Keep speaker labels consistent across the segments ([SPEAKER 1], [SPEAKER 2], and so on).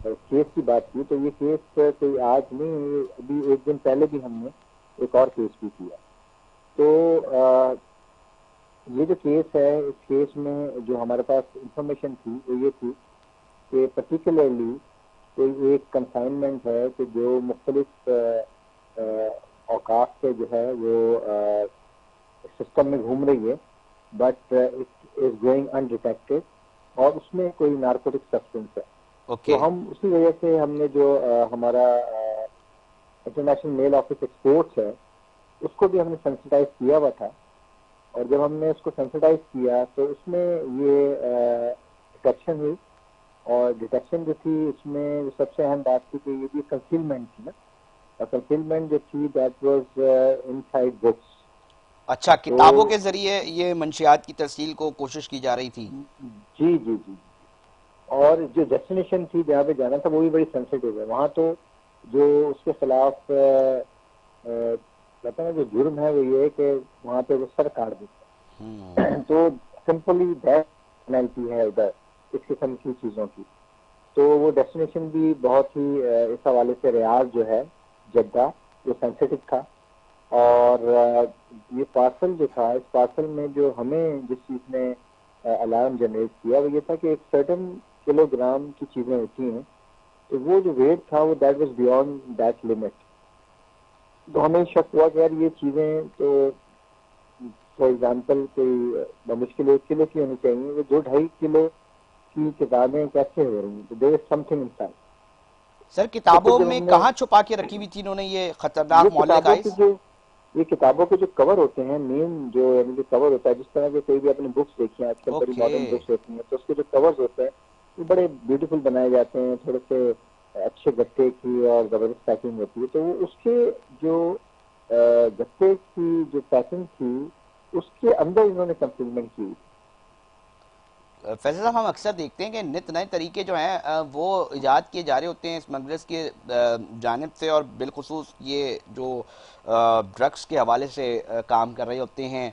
[SPEAKER 1] Case کی بات کی تو یہ کیس کوئی آج نہیں، ابھی ایک دن پہلے بھی ہم نے ایک اور کیس بھی کیا. تو یہ جو کیس ہے، اس کیس میں جو ہمارے پاس انفارمیشن تھی وہ یہ تھی کہ پرٹیکولرلی کوئی ایک کنسائنمنٹ ہے کہ جو مختلف اوقات سے جو ہے وہ سسٹم میں گھوم رہی ہے، بٹ اٹ از گوئنگ انڈیٹیکٹڈ، اور اس میں کوئی نارکوٹک سبسٹنس ہے.
[SPEAKER 2] اوکے.
[SPEAKER 1] تو ہم اسی وجہ سے ہم نے جو ہمارا انٹرنیشنل میل آفس ایکسپورٹس ہے اس کو بھی ہم نے سینسٹائز کیا ہوا تھا. اور جب ہم نے اس کو سینسٹائز کیا تو اس میں یہ ڈیٹیکشن ہوئی. اور ڈیٹیکشن جو تھی اس میں سب سے اہم بات تھی کہ یہ بھی کنسیلمنٹ تھی نا، اور کنسیلمنٹ جو تھی that was in side books.
[SPEAKER 2] اچھا،
[SPEAKER 1] تو
[SPEAKER 2] کتابوں کے ذریعے یہ منشیات کی ترسیل کو کوشش کی جا رہی تھی.
[SPEAKER 1] جی جی جی. اور جو ڈیسٹینیشن تھی جہاں پہ جانا تھا وہ بھی بڑی سینسیٹیو ہے. وہاں تو جو اس کے خلاف کہتے ہیں جو جرم ہے وہ یہ ہے کہ وہاں پہ وہ سر کاٹ دیتے ہیں. تو سمپلی ڈیتھ پینلٹی ہے ادھر اس قسم کی چیزوں کی. تو وہ ڈیسٹینیشن بھی بہت ہی اس حوالے سے ریاض جو ہے جدہ وہ سینسیٹیو تھا. اور یہ پارسل جو تھا، اس پارسل میں جو ہمیں جس چیز نے الارم جنریٹ کیا وہ یہ تھا کہ ایک سرٹن کلو گرام کی چیزیں ہوتی ہیں، تو وہ جو ویٹ تھا وہ that was beyond that limit. تو ہمیں شک ہوا کہ یار یہ چیزیں تو فار ایگزامپل کوئی بمشکل 1 کلو کی ہونی چاہیے، وہ 2-2.5 کلو کی کتابیں کیسے ہو رہی ہیں؟ تو دیر از سم تھنگ ان سائڈ.
[SPEAKER 2] سر،
[SPEAKER 1] تو پھر
[SPEAKER 2] کتابوں
[SPEAKER 1] جب
[SPEAKER 2] میں
[SPEAKER 1] ہم نے
[SPEAKER 2] کہاں چھپا کے رکھی ہوئی تھی انہوں نے یہ
[SPEAKER 1] یہ
[SPEAKER 2] خطرناک مہلک
[SPEAKER 1] کتابوں کی
[SPEAKER 2] آئس؟
[SPEAKER 1] جو یہ کتابوں کے جو کور ہوتے ہیں، مین جو یعنی جو کور ہوتا ہے، جس طرح کے کوئی بھی اپنی بکس دیکھی ہیں آج کل بڑی
[SPEAKER 2] اوکے.
[SPEAKER 1] ماڈرن بکس ہوتی ہیں، تو اس کے جو کورز ہوتے ہیں وہ بڑے بیوٹیفل بنائے جاتے ہیں، تھوڑے سے اچھے گتے کی اور زبردست پیکنگ ہوتی ہے. تو وہ اس کے جو گتے کی جو پیکنگ تھی اس کے اندر انہوں نے کنسیلمنٹ کی.
[SPEAKER 2] فیصل صاحب، ہم اکثر دیکھتے ہیں کہ نت نئے طریقے جو ہیں وہ ایجاد کیے جا رہے ہوتے ہیں اسمگلرس کے جانب سے، اور بالخصوص یہ جو ڈرگس کے حوالے سے کام کر رہے ہوتے ہیں.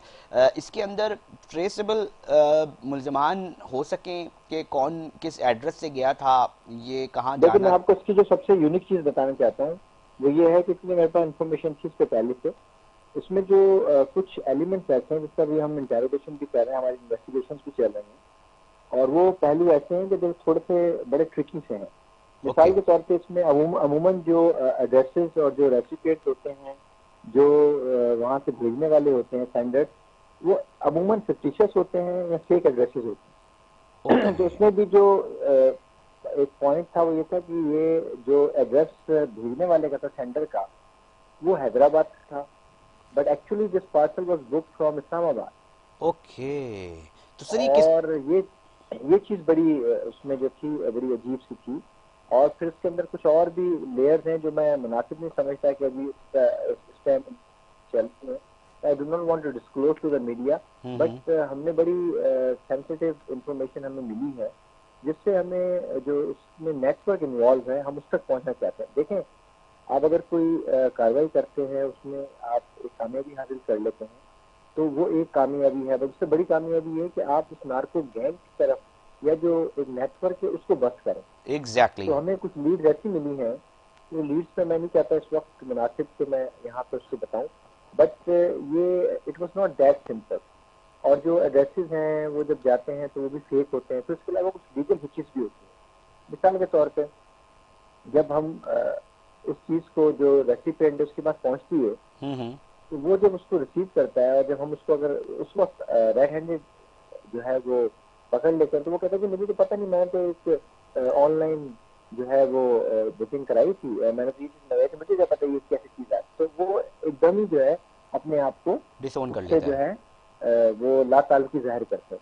[SPEAKER 2] اس کے اندر ٹریسیبل ملزمان ہو سکیں کہ کون کس ایڈریس سے گیا تھا، یہ کہاں
[SPEAKER 1] دیکھیں
[SPEAKER 2] جانا.
[SPEAKER 1] میں آپ کو اس کی جو سب سے یونیک چیز بتانا چاہتا ہوں وہ یہ ہے کہ میرے پاس انفارمیشن تھی اس سے پہلے سے. اس میں جو کچھ ایلیمنٹس ایسے ہیں جس کا بھی ہم انٹیروگیشن بھی کر رہے ہیں، ہماری انویسٹیگیشن بھی چل رہی ہیں، اور وہ پہلو ایسے ہیں کہ جو تھوڑے سے بڑے ٹرکی سے ہیں.
[SPEAKER 2] اوکے.
[SPEAKER 1] مثال کے طور پہ اس میں عموماً جو ایڈریسز اور جو ریسیپیٹ ہوتے ہیں، جو وہاں سے بھیجنے والے ہوتے ہیں سینڈر، وہ عموماً فکٹیشس ہوتے ہیں یا فیک ایڈریسز ہوتے ہیں. تو
[SPEAKER 2] اوکے.
[SPEAKER 1] اس میں بھی جو ایک پوائنٹ تھا وہ یہ تھا کہ یہ جو ایڈریس بھیجنے والے کا تھا سینڈر کا، وہ حیدرآباد کا تھا، but actually this parcel was book from Islamabad.
[SPEAKER 2] Okay. تو سر یہ کس.
[SPEAKER 1] اور یہ چیز بڑی اس میں جو تھی بڑی عجیب سی تھی. اور پھر اس کے اندر کچھ اور بھی لیئرز ہیں جو میں مناسب نہیں سمجھتا کہ ابھی اس ٹائم چلتی ہیں. I do not want to disclose to the media, but ہم نے بڑی سینسیٹیو انفارمیشن ہمیں ملی ہے جس سے ہمیں جو اس میں نیٹ ورک انوالو ہے ہم اس تک پہنچنا چاہتے ہیں. دیکھیں آپ اگر کوئی کارروائی کرتے ہیں اس میں آپ ایک کامیابی حاصل کر لیتے ہیں تو وہ ایک کامیابی ہے، بس اس سے بڑی کامیابی یہ ہے کہ آپ اس نارکو گینگ کی طرف یا جو ایک نیٹ ورک ہے اس کو بست کریں.
[SPEAKER 2] ایگزیکٹلی.
[SPEAKER 1] تو ہمیں کچھ لیڈ ایسی ملی ہیں، وہ لیڈس پہ میں نہیں چاہتا اس وقت مناسب کہ میں یہاں پہ اس کو بتاؤں، بٹ یہ it was not that simple. اور جو ایڈریسز ہیں وہ جب جاتے ہیں تو وہ بھی فیک ہوتے ہیں. تو اس کے علاوہ کچھ لیگل ہچز بھی ہوتی ہیں. مثال کے طور پہ جب ہم اس چیز کو جو ریسیپینٹ اس کے پاس پہنچتی ہے تو وہ جب اس کو ریسیو کرتا ہے، اور جب ہم اس کو اگر اس وقت رائٹ ہینڈیڈ جو ہے وہ پکڑ لیتے ہیں تو وہ کہتا ہے کہ مجھے تو پتہ نہیں، میں تو ایک آن لائن جو ہے وہ بکنگ کرائی تھی، میں نے تو یہ چیز منگائی تھی، مجھے کیا پتہ یہ کیسی چیز ہے. تو وہ ایک دم ہی جو ہے اپنے آپ کو
[SPEAKER 2] ڈس اون
[SPEAKER 1] اس
[SPEAKER 2] کر
[SPEAKER 1] سے
[SPEAKER 2] لیتا
[SPEAKER 1] جو
[SPEAKER 2] ہے.
[SPEAKER 1] ہے وہ لا تعلقی ظاہر کرتے ہیں.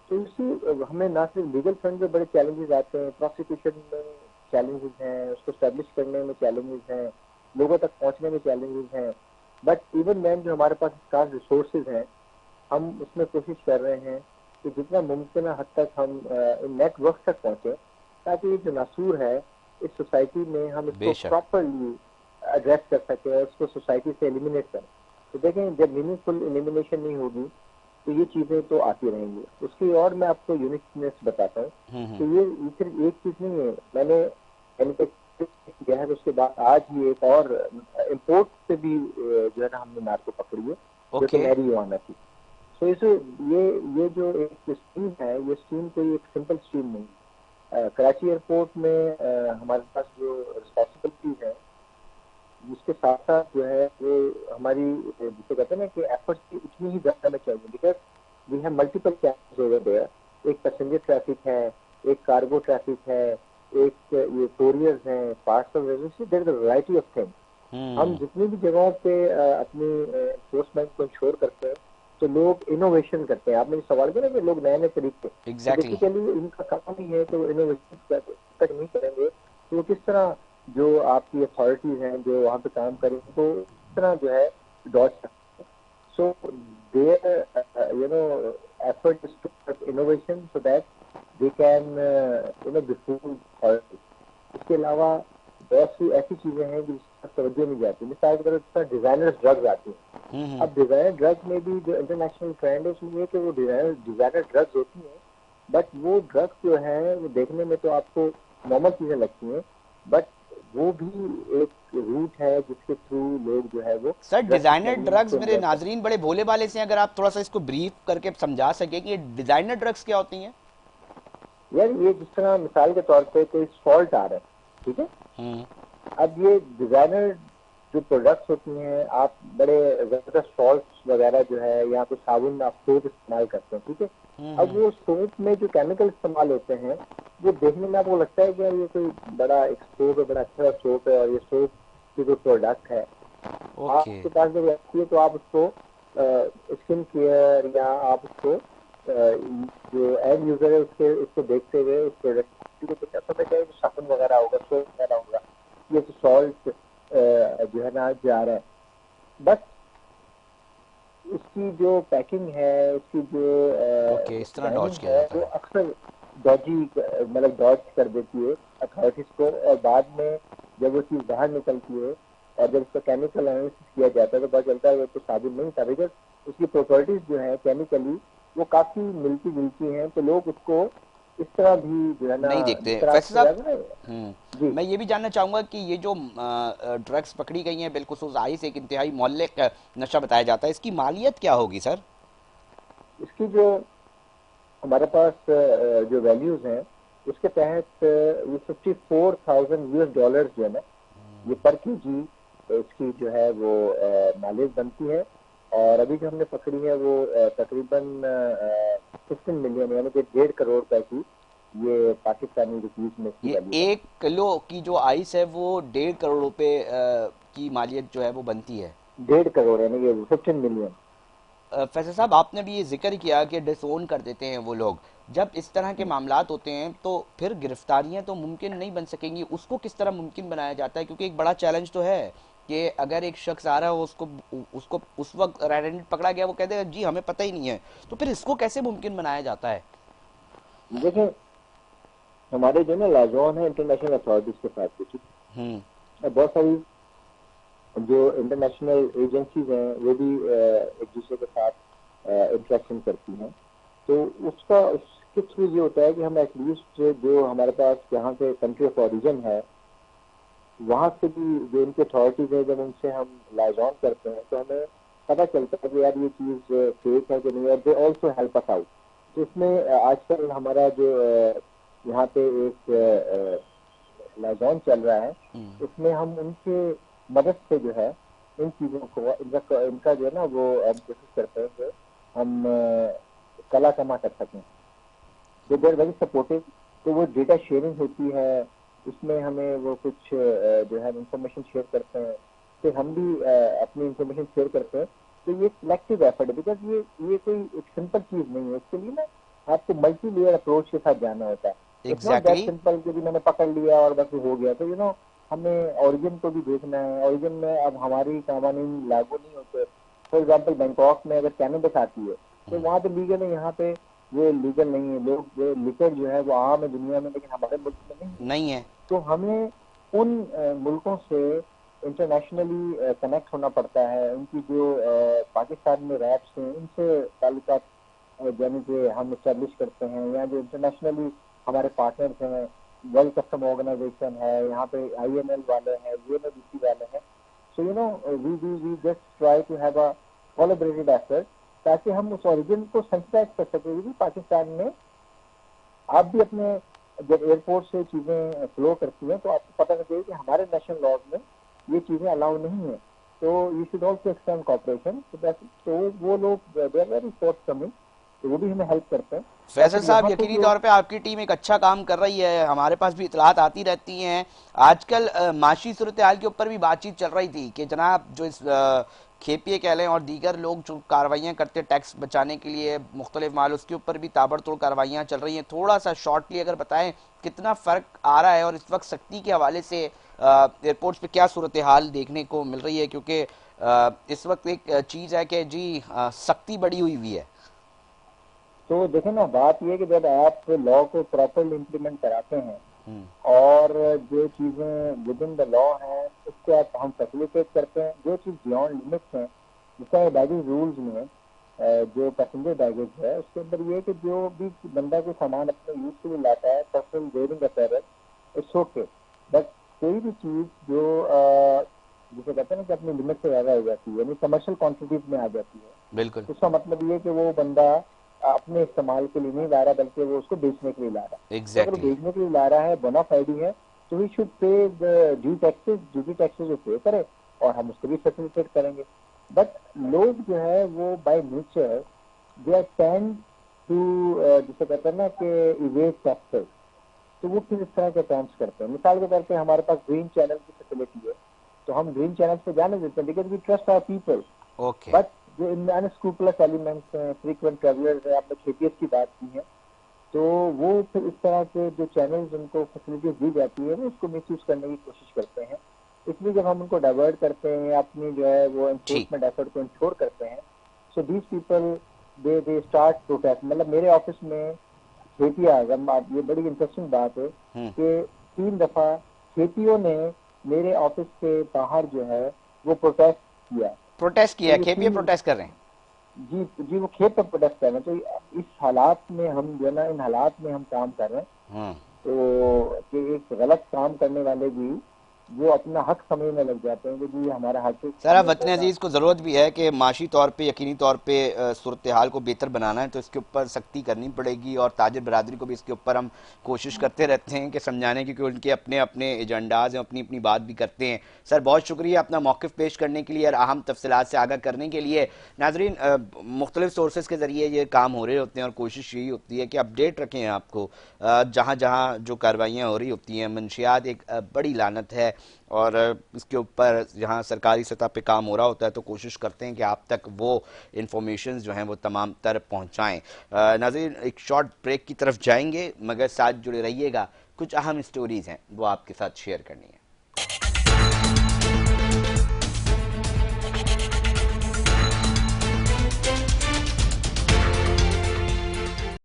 [SPEAKER 1] تو اسی ہمیں نہ صرف لیگل فرنٹ میں بڑے چیلنجز آتے ہیں، پروسیکیوشن میں چیلنجز ہیں، اس کو اسٹیبلش کرنے میں چیلنجز ہیں، لوگوں تک پہنچنے میں چیلنجز ہیں. بٹ ایون مین جو ہمارے پاس خاص ریسورسز ہیں ہم اس میں کوشش کر رہے ہیں کہ جتنا ممکنہ حد تک ہم نیٹ ورک تک پہنچیں تاکہ یہ جو ناسور ہے اس سوسائٹی میں ہم اس
[SPEAKER 2] بے
[SPEAKER 1] کو
[SPEAKER 2] شک.
[SPEAKER 1] پراپرلی ایڈریس کر سکیں اور اس کو سوسائٹی سے ایلیمینیٹ کریں. تو دیکھیں جب میننگ فل ایلیمینیشن نہیں ہوگی تو یہ چیزیں تو آتی رہیں گی. اس کی اور میں آپ کو یونیکنیس بتاتا ہوں کہ یہ صرف ایک چیز نہیں ہے. میں نے مینوفیکچرنگ کیا ہے، اس کے بعد آج یہ ایک اور امپورٹ سے بھی جو ہے نا ہم نے نارکو پکڑی ہے، جو کہ
[SPEAKER 2] اوکے.
[SPEAKER 1] میریجوانا تھی. سو یہ جو ایک اسٹریم ہے، یہ اسٹریم کوئی ایک سمپل اسٹریم نہیں ہے. کراچی ایئرپورٹ میں ہمارے پاس جو رسپانسبلٹیز ہیں، جس کے ساتھ ساتھ جو ہے وہ ہماری جسے کہتے ہیں نا کہ ایفرٹس کی اتنی ہی زیادہ میں چاہیے، because we have multiple channels over there. ایک پیسنجر ٹریفک ہے، ایک کارگو ٹریفک ہے، ایک یہ کوریئرز ہیں، parcel, there is a variety of things. ہم جتنی بھی جگہوں پہ اپنی انفورسمنٹ کو انشور کرتے ہیں تو لوگ انوویشن کرتے ہیں. آپ نے سوال کیا نا کہ لوگ نئے نئے طریقے، تو
[SPEAKER 2] ایگزیکٹلی.
[SPEAKER 1] بیسیکلی ان کا کام ہی ہے کہ وہ انوویشن تک نہیں کریں گے تو وہ کس طرح جو آپ کی اتھارٹیز ہیں جو وہاں پہ کام کریں تو اس طرح جو ہے ڈاٹ سکتے ہیں. So their effort is to innovation so that they can before authority. اس کے علاوہ بہت سی ایسی چیزیں ہیں جس پر توجہ نہیں جاتی. مثال کے طور پر ڈیزائنر ڈرگز آتی ہیں. اب ڈیزائنر ڈرگز میں بھی جو انٹرنیشنل ٹرینڈ ہے اس میں یہ کہ وہ ڈیزائنر ڈرگز ہوتی ہیں، بٹ وہ ڈرگز جو ہیں وہ دیکھنے میں تو آپ کو نارمل چیزیں لگتی ہیں، بٹ وہ بھی ایک روٹ ہے جس کے تھرو لوگ جو ہے وہ
[SPEAKER 2] سر
[SPEAKER 1] ڈرگس
[SPEAKER 2] ڈیزائنر
[SPEAKER 1] اسمگلنگ
[SPEAKER 2] ڈرگز
[SPEAKER 1] کو
[SPEAKER 2] میرے
[SPEAKER 1] انجام کرتے
[SPEAKER 2] ناظرین بڑے بھولے بالے سے ہیں، اگر آپ تھوڑا سا اس کو بریف کر کے سمجھا سکیں کہ یہ ڈیزائنر ڈرگز کیا ہوتی ہیں.
[SPEAKER 1] ہیں. یار یہ جس طرح مثال کے طور پہ کوئی سالٹ آ رہا ہے، ٹھیک ہے، اب یہ ڈیزائنر جو پروڈکٹس ہوتی ہیں، آپ بڑے زبردست سالٹس وغیرہ جو ہے یا کوئی صابن آپ سوپ استعمال کرتے ہیں، ٹھیک ہے. اب وہ سوپ میں جو کیمیکل استعمال ہوتے ہیں وہ دیکھنے میں آپ کو لگتا ہے کہ یہ کوئی بڑا ایک سوپ ہے، بڑا اچھا سوپ ہے اور یہ سوپ کی جو پروڈکٹ ہے آپ
[SPEAKER 2] اوکے.
[SPEAKER 1] کے پاس جب آتی ہے تو آپ اس کو اسکن کیئر یا آپ اس کو جو اینڈ یوزر ہے اس کو دیکھتے ہوئے اس پروڈکٹ کو کیا سمجھ جائے کہ صابن وغیرہ ہوگا، سوپ وغیرہ ہوگا، یہ تو سالٹ جو ہے نا جا رہا ہے. بس اس کی جو پیکنگ ہے، اس کی جو
[SPEAKER 2] اوکے اس طرح ڈاج
[SPEAKER 1] لائننگ
[SPEAKER 2] کیا
[SPEAKER 1] ہے
[SPEAKER 2] جاتا
[SPEAKER 1] وہ
[SPEAKER 2] ہے.
[SPEAKER 1] اکثر ڈاجی مطلب ڈاج کر دیتی ہے اتھارٹیز کو، اور بعد میں جب وہ چیز باہر نکلتی ہے اور جب اس کا کیمیکل انالیسس کیا جاتا ہے تو پتا چلتا ہے وہ تو صابن نہیں تھا، بیکاز اس کی پراپرٹیز جو ہیں کیمیکلی وہ کافی ملتی جلتی ہیں. تو لوگ اس کو اس طرح بھی جو ہے نا
[SPEAKER 2] نہیں
[SPEAKER 1] جس
[SPEAKER 2] دیکھتے
[SPEAKER 1] طرح
[SPEAKER 2] فیصل
[SPEAKER 1] آپ کو
[SPEAKER 2] صاحب.
[SPEAKER 1] نا. جی
[SPEAKER 2] میں یہ بھی جاننا چاہوں گا کہ یہ جو ڈرگس پکڑی گئی ہیں بالخصوص آئس ایک انتہائی مہلک نشہ بتایا جاتا ہے، اس کی مالیت کیا ہوگی سر؟
[SPEAKER 1] اس کی جو ہمارے پاس جو ویلیوز ہیں اس کے تحت یہ $54,000 جو ہے نا یہ پر کے جی اس کی جو ہے وہ مالیت بنتی ہے. اور ابھی جو ہم نے پکڑی ہے وہ تقریباً 15 ملین یعنی کہ 1.5 کروڑ روپے کی یہ پاکستانی روپیز میں اس کی
[SPEAKER 2] یہ
[SPEAKER 1] ویلیو
[SPEAKER 2] ایک
[SPEAKER 1] بنتی
[SPEAKER 2] کلو کی جو آئس ہے وہ 1.5 کروڑ روپے کی مالیت جو ہے وہ بنتی ہے.
[SPEAKER 1] ہے. 1.5 کروڑ یعنی کہ 15 ملین.
[SPEAKER 2] فیصل صاحب آپ نے بھی یہ ذکر کیا کہ ڈس اون کر دیتے ہیں وہ لوگ. جب اس طرح کے معاملات ہوتے ہیں تو پھر گرفتاریاں تو ممکن نہیں بن سکیں گی، اس کو کس طرح ممکن بنایا جاتا ہے؟ کیونکہ ایک بڑا چیلنج تو ہے کہ اگر ایک شخص آ رہا ہے اس کو اس وقت ریڈ ہینڈڈ پکڑا گیا، وہ کہتے ہیں جی ہمیں پتہ ہی نہیں ہے، تو پھر اس کو کیسے ممکن بنایا جاتا ہے؟
[SPEAKER 1] دیکھیں ہمارے جو نا لاجون ہے انٹرنیشنل اتھارٹیز کے ساتھ بھی،
[SPEAKER 2] ہوں.
[SPEAKER 1] بہت ساری جو انٹرنیشنل ایجنسیز ہیں وہ بھی ایک دوسرے کے ساتھ انٹریکشن کرتی ہیں. تو اس کے تھرو یہ ہوتا ہے کہ ہم ایٹ لیسٹ جو ہمارے پاس یہاں سے کنٹری آف اوریجن ہے وہاں سے بھی جو ان کی اتھارٹیز ہے جب ان سے ہم لائز آن کرتے ہیں تو ہمیں پتہ چلتا ہے کہ یار یہ چیز فیک ہے کہ نہیں ہے. They also help us out. تو اس میں آج کل ہمارا جو یہاں پہ ایک لائز آن چل رہا ہے اس میں ہم ان کے مدد سے جو ہے ان چیزوں کو ان کا جو ہے نا وہ ہم کوشش کرتے ہیں کہ ہم کلا کما کر سکیں. تو دیر ویری سپورٹو. تو وہ ڈیٹا شیئرنگ ہوتی ہے، اس میں ہمیں وہ کچھ جو ہے انفارمیشن شیئر کرتے ہیں، پھر ہم بھی اپنی انفارمیشن شیئر کرتے ہیں. تو یہ سلیکٹو ایفرٹ ہے، بیکاز یہ کوئی ایک سمپل چیز نہیں ہے. اس کے لیے نا آپ کو ملٹی لیئر اپروچ کے ساتھ جانا ہوتا ہے. It's not that
[SPEAKER 2] exactly.
[SPEAKER 1] Simple کہ میں نے پکڑ لیا اور بس ہو گیا. تو ہمیں اوریجن کو بھی دیکھنا ہے. اوریجن میں اب ہماری قوانین لاگو نہیں ہوتے. فار ایگزامپل بینکاک میں اگر کینیڈا آتی ہے تو وہاں پہ لیگل ہے، یہاں پہ وہ لیگل نہیں ہے. لوگ لیکر جو ہے وہ عام ہے دنیا میں لیکن ہمارے ملک میں نہیں ہے.
[SPEAKER 2] نہیں ہے.
[SPEAKER 1] تو ہمیں ان ملکوں سے انٹرنیشنلی کنیکٹ ہونا پڑتا ہے. ان کی جو پاکستان میں ریپس ہیں ان سے تعلقات یعنی کہ ہم اسٹیبلش کرتے ہیں، یا جو انٹرنیشنلی ہمارے پارٹنرز ہیں ورلڈ کسٹم آرگنائزیشن ہے, یہاں پہ IML والے ہیں, UNODC والے ہیں. So we just try to have a collaborated effort تاکہ ہم اس اوریجن کو سینسٹائز کر سکیں. کیونکہ پاکستان میں آپ بھی اپنے جب ایئرپورٹ سے چیزیں فلو کرتی ہیں تو آپ کو پتہ چاہیے کہ ہمارے نیشنل لاز میں یہ چیزیں الاؤ نہیں ہیں. تو you should also extend cooperation. تو وہ لوگ they are very forthcoming, تو وہ بھی ہمیں ہیلپ کرتے ہیں.
[SPEAKER 2] فیصل صاحب یقینی طور پہ آپ کی ٹیم ایک اچھا کام کر رہی ہے, ہمارے پاس بھی اطلاعات آتی رہتی ہیں. آج کل معاشی صورتحال کے اوپر بھی بات چیت چل رہی تھی کہ جناب جو اس کھیپیے کہہ لیں اور دیگر لوگ جو کاروائیاں کرتے ٹیکس بچانے کے لیے مختلف مال, اس کے اوپر بھی تابڑ توڑ کاروائیاں چل رہی ہیں. تھوڑا سا شارٹلی اگر بتائیں کتنا فرق آ رہا ہے اور اس وقت سختی کے حوالے سے ایئرپورٹس پہ کیا صورتحال دیکھنے کو مل رہی ہے, کیونکہ اس وقت ایک چیز ہے کہ جی سختی بڑی ہوئی ہے.
[SPEAKER 1] تو دیکھیں نا, بات یہ کہ جب آپ لا کو پراپرلی امپلیمنٹ کراتے ہیں اور جو چیزیں ود ان دا لا ہیں اس کو ہم فیسیلیٹیٹ کرتے ہیں. جو چیز بیانڈ لمٹس ہیں, جس طرح بیگیج رولز میں جو پیسنجر بیگیج ہے اس کے اندر یہ کہ جو بھی بندہ کوئی سامان اپنے یوز کے لیے لاتا ہے personal wearing apparel it's okay, but کوئی بھی چیز جو جسے کہتے ہیں نا کہ اپنی لمٹ سے زیادہ ہو جاتی ہے, یعنی کمرشل کوانٹٹیز میں آ جاتی ہے,
[SPEAKER 2] بالکل
[SPEAKER 1] اس کا مطلب یہ کہ وہ بندہ اپنے استعمال کے لیے نہیں لا رہا بلکہ وہ اس کو بیچنے کے لیے لا رہا ہے. تو اگر بیچنے کے لیے لا رہا ہے بونا فائڈی ہے تو we should pay duty taxes جو پے کرے اور ہم اس کو بھی فیسیلیٹیٹ کریں گے. بٹ لوگ جو ہے وہ by nature they are tend to جسے کہتے ہیں نا کہ ایویڈ ٹیکسز, تو وہ پھر اس طرح کے کامس کرتے ہیں. مثال کے طور پہ ہمارے پاس گرین چینل کی فیسلٹی ہے تو ہم گرین چینل پہ جانے دیتے ہیں because we trust our people. But جو انسکروپلس ایلیمنٹس ہیں, فریکوینٹ ٹریولرز ہیں, آپ نے کھیپیس کی بات کی ہے, تو وہ پھر اس طرح کے جو چینلز ان کو فیسلٹیز دی جاتی ہے وہ اس کو مس یوز کرنے کی کوشش کرتے ہیں. اس لیے جب ہم ان کو ڈائیورٹ کرتے ہیں, اپنی جو ہے وہ انفورسمنٹ ایفرٹ کو انشور کرتے ہیں, so these people they start protest. مطلب میرے آفس میں کھیتی اعظم, یہ بڑی انٹرسٹنگ بات ہے کہ 3 دفعہ کھیتیوں نے میرے آفس کے باہر جو ہے وہ پروٹیسٹ کیا.
[SPEAKER 2] کھیپیے پروٹیسٹ کر رہے ہیں.
[SPEAKER 1] جی وہ کھیت پر پروٹیسٹ کر رہے ہیں. تو اس حالات میں ہم جو ہے نا, ان حالات میں ہم کام کر رہے ہیں تو کہ ایک غلط کام کرنے والے بھی وہ اپنا حق سمجھنے لگ جاتے ہیں کہ جی ہمارا حق ہے.
[SPEAKER 2] سر اب وطن عزیز کو ضرورت بھی ہے کہ معاشی طور پہ یقینی طور پہ صورتحال کو بہتر بنانا ہے تو اس کے اوپر سختی کرنی پڑے گی, اور تاجر برادری کو بھی اس کے اوپر ہم کوشش کرتے رہتے ہیں کہ سمجھانے کی, کیونکہ ان کے اپنے اپنے ایجنڈاز ہیں, اپنی اپنی بات بھی کرتے ہیں. سر بہت شکریہ اپنا موقف پیش کرنے کے لیے اور اہم تفصیلات سے آگاہ کرنے کے لیے. ناظرین, مختلف سورسز کے ذریعے یہ کام ہو رہے ہوتے ہیں اور کوشش یہی ہوتی ہے کہ اپڈیٹ رکھیں آپ کو جہاں جہاں جو کارروائیاں ہو رہی ہوتی ہیں. منشیات ایک بڑی لعنت ہے اور اس کے اوپر جہاں سرکاری سطح پہ کام ہو رہا ہوتا ہے تو کوشش کرتے ہیں کہ آپ تک وہ انفارمیشنز جو ہیں وہ تمام تر پہنچائیں. ناظرین ایک شارٹ بریک کی طرف جائیں گے مگر ساتھ جڑے رہیے گا, کچھ اہم سٹوریز ہیں وہ آپ کے ساتھ شیئر کرنی ہے.